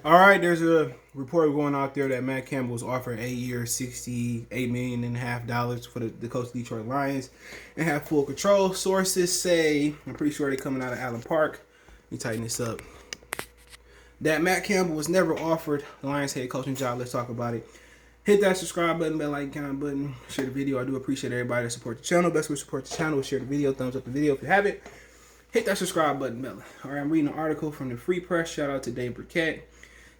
All right, there's a report going out there that Matt Campbell was offered 8 years, $68.5 million for the coach of the Detroit Lions and have full control. Sources say, I'm pretty sure they're coming out of Allen Park. Let me tighten this up. That Matt Campbell was never offered the Lions head coaching job. Let's talk about it. Hit that subscribe button, bell icon button, share the video. I do appreciate everybody that support the channel. Best way to support the channel is share the video, thumbs up the video if you haven't. Hit that subscribe button, bell. All right, I'm reading an article from the Free Press. Shout out to Dave Burkett.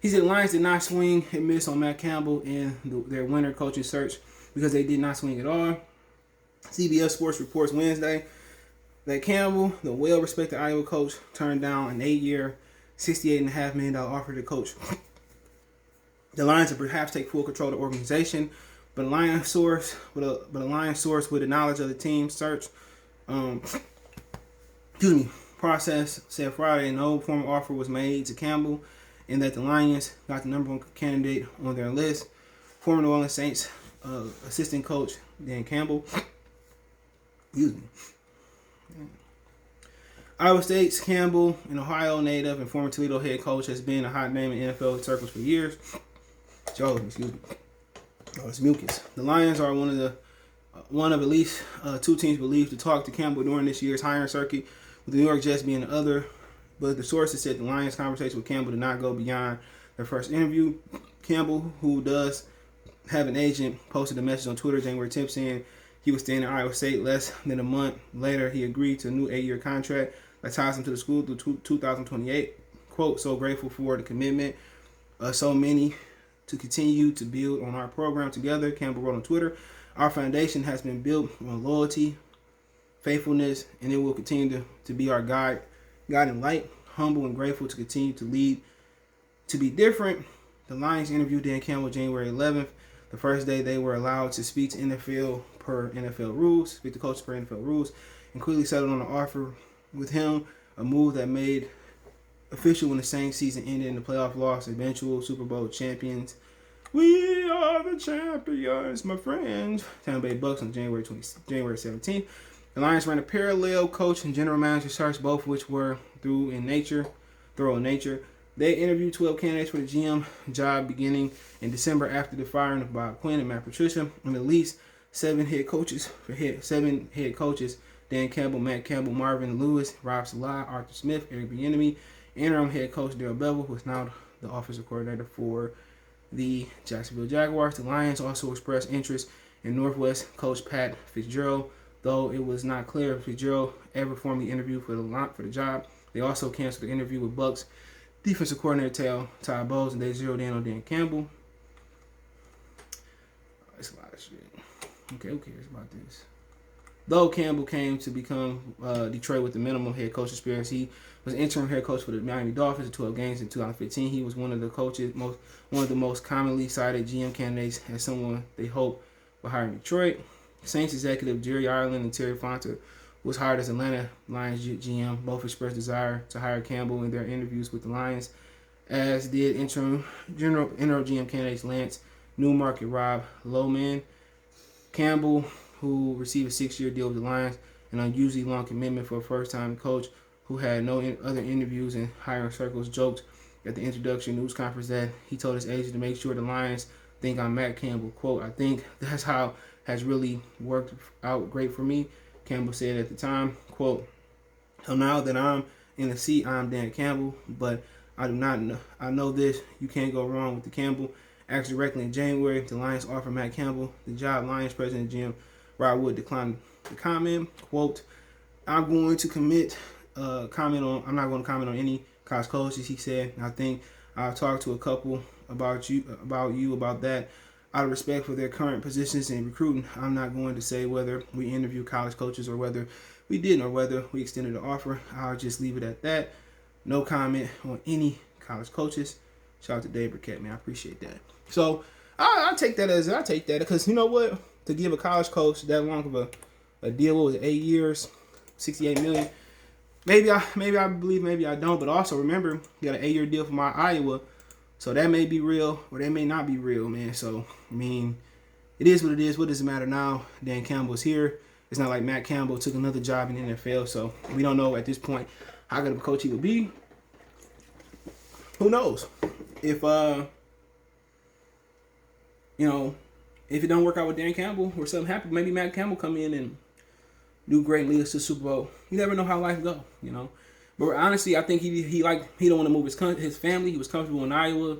He said the Lions did not swing and miss on Matt Campbell in their winter coaching search because they did not swing at all. CBS Sports reports Wednesday that Campbell, the well-respected Iowa coach, turned down an 8-year, $68.5 million offer to coach the Lions to perhaps take full control of the organization. But a Lions source with the knowledge of the team search process said Friday no formal offer was made to Campbell and that the Lions got the number one candidate on their list. Former New Orleans Saints assistant coach Dan Campbell. Iowa State's Campbell, an Ohio native and former Toledo head coach, has been a hot name in NFL circles for years. It's mucus. The Lions are one of at least two teams believed to talk to Campbell during this year's hiring circuit, with the New York Jets being the other. But the sources said the Lions' conversation with Campbell did not go beyond their first interview. Campbell, who does have an agent, posted a message on Twitter January 10th saying he was staying in Iowa State. Less than a month later, he agreed to a new 8-year contract that ties him to the school through 2028. Quote, so grateful for the commitment so many to continue to build on our program together, Campbell wrote on Twitter. Our foundation has been built on loyalty, faithfulness, and it will continue to be our guiding light. Humble and grateful to continue to lead, to be different. The Lions interviewed Dan Campbell January 11th, the first day they were allowed to speak to NFL per NFL rules, speak to coaches per NFL rules, and quickly settled on an offer with him, a move that made official when the Saints season ended in the playoff loss, eventual Super Bowl champions. We are the champions, my friends. Tampa Bay Bucks on January 17th. The Lions ran a parallel coach and general manager search, both of which were thorough in nature. They interviewed 12 candidates for the GM job beginning in December after the firing of Bob Quinn and Matt Patricia, and at least seven head coaches, Dan Campbell, Matt Campbell, Marvin Lewis, Rob Salah, Arthur Smith, Eric Bieniemy, interim head coach Darrell Bevell, who is now the offensive coordinator for the Jacksonville Jaguars. The Lions also expressed interest in Northwest coach Pat Fitzgerald, though it was not clear if Fitzgerald ever formally interviewed for the job. They also canceled the interview with Bucks defensive coordinator Todd Bowles, and they zeroed in on Dan Campbell. It's a lot of shit. Okay, who cares about this? Though Campbell came to become Detroit with the minimum head coach experience, he was interim head coach for the Miami Dolphins in 12 games in 2015. He was one of the most commonly cited GM candidates as someone they hope will hire in Detroit. Saints executive Jerry Ireland and Terry Fonta was hired as Atlanta Lions GM. Both expressed desire to hire Campbell in their interviews with the Lions, as did interim GM candidates Lance Newmark and Rob Lohman. Campbell, who received a 6-year deal with the Lions, an unusually long commitment for a first-time coach who had no other interviews in hiring circles, joked at the introduction news conference that he told his agent to make sure the Lions think I'm Matt Campbell. Quote, I think that's how has really worked out great for me, Campbell said at the time. Quote, so now that I'm in the seat, I'm Dan Campbell, but I do not know. I know this. You can't go wrong with the Campbell. Asked directly in January, the Lions offered Matt Campbell the job. Lions president Jim Rod Wood declined to comment. Quote, I'm not going to comment on any college coaches, he said. I think I'll talk to a couple about that. Out of respect for their current positions in recruiting, I'm not going to say whether we interview college coaches or whether we didn't or whether we extended the offer. I'll just leave it at that. No comment on any college coaches. Shout out to Dave Burkett, man. I appreciate that. So I take that because you know what? To give a college coach that long of a deal, what was it, 8 years, $68 million. Maybe I believe, maybe I don't. But also remember, you got an 8-year deal from Iowa, so that may be real or that may not be real, man. So I mean, it is what it is. What does it matter now? Dan Campbell's here. It's not like Matt Campbell took another job in the NFL, so we don't know at this point how good of a coach he will be. Who knows? if you know, if it don't work out with Dan Campbell or something happens, maybe Matt Campbell come in and do great and lead us to the Super Bowl. You never know how life go, you know. But honestly, I think he don't want to move his family. He was comfortable in Iowa.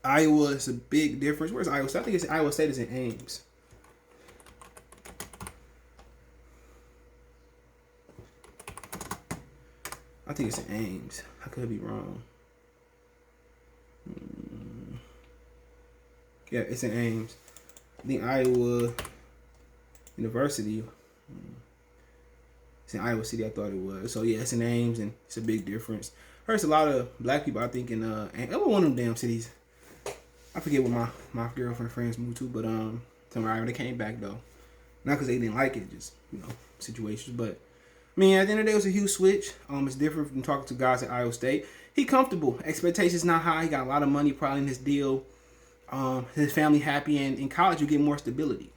Iowa is a big difference. Where's Iowa State? I think it's Iowa State is in Ames. I think it's in Ames. I could be wrong. Yeah, it's in Ames. I think Iowa University. It's in Iowa City, I thought it was. So yeah, it's in Ames, and it's a big difference. There's a lot of black people, I think, in one of them damn cities. I forget where my girlfriend and friends moved to, but somewhere they came back though. Not because they didn't like it, just situations. But I mean, at the end of the day, it was a huge switch. It's different from talking to guys at Iowa State. He comfortable. Expectations not high. He got a lot of money probably in his deal. His family happy, and in college you get more stability.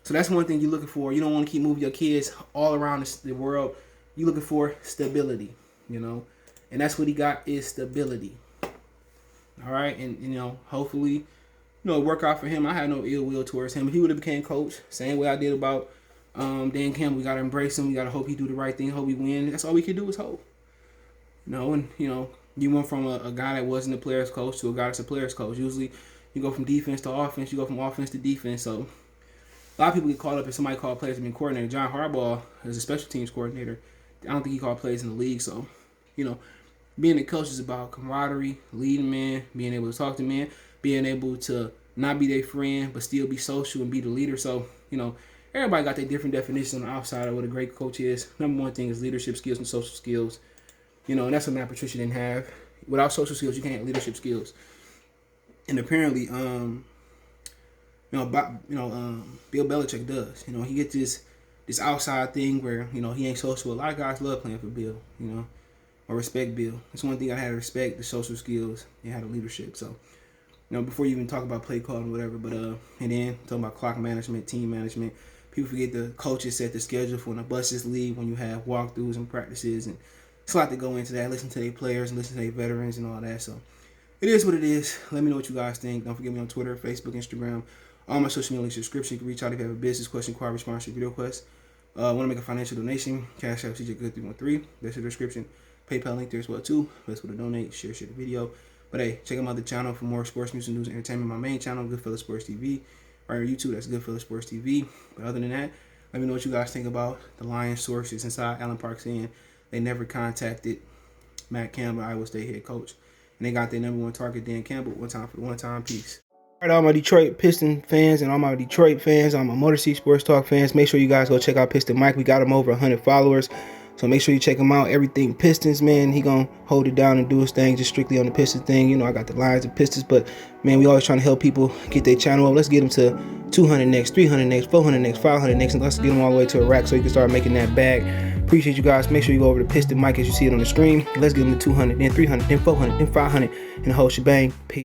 So that's one thing you're looking for. You don't want to keep moving your kids all around the world. You're looking for stability, and that's what he got is stability. All right, and hopefully, it work out for him. I had no ill will towards him. If he would have became coach, same way I did about Dan Campbell. We gotta embrace him. We gotta hope he do the right thing. Hope he win. That's all we can do is hope. You went from a guy that wasn't a player's coach to a guy that's a player's coach. Usually, you go from defense to offense. You go from offense to defense. So a lot of people get caught up if somebody called plays to be coordinator. John Harbaugh is a special teams coordinator. I don't think he called plays in the league. So, being a coach is about camaraderie, leading men, being able to talk to men, being able to not be their friend but still be social and be the leader. So, everybody got their different definitions on the outside of what a great coach is. Number one thing is leadership skills and social skills. And that's what Matt Patricia didn't have. Without social skills, you can't have leadership skills. And apparently, Bill Belichick does. He gets this outside thing where he ain't social. A lot of guys love playing for Bill. Or respect Bill. That's one thing I had to respect: the social skills and how the leadership. So, before you even talk about play calling or whatever, but and then talking about clock management, team management. People forget the coaches set the schedule for when the buses leave, when you have walkthroughs and practices, and it's a lot to go into that. Listen to their players and listen to their veterans and all that. So it is what it is. Let me know what you guys think. Don't forget me on Twitter, Facebook, Instagram, all my social media links in the description. You can reach out if you have a business question, inquiry, sponsorship, video request. Want to make a financial donation? Cash App CJ Good 313. That's the description. PayPal link there as well too. Best way to donate, share the video. But hey, check out my other channel for more sports news and entertainment. My main channel, Goodfellas Sports TV. Right on YouTube, that's Goodfellas Sports TV. But other than that, let me know what you guys think about the Lions sources inside Allen Park saying they never contacted Matt Campbell, Iowa State head coach. And they got their number one target, Dan Campbell, one time for the one-time piece. All right, all my Detroit Piston fans and all my Detroit fans, all my Motor City Sports Talk fans, make sure you guys go check out Piston Mike. We got him over 100 followers. So make sure you check him out. Everything Pistons, man. He gonna hold it down and do his thing just strictly on the Pistons thing. I got the Lions and Pistons, but man, we always trying to help people get their channel up. Let's get them to 200 next, 300 next, 400 next, 500 next, and let's get them all the way to a rack so you can start making that bag. Appreciate you guys. Make sure you go over to Piston Mike as you see it on the screen. Let's get them to 200, then 300, then 400, then 500, and the whole shebang. Peace.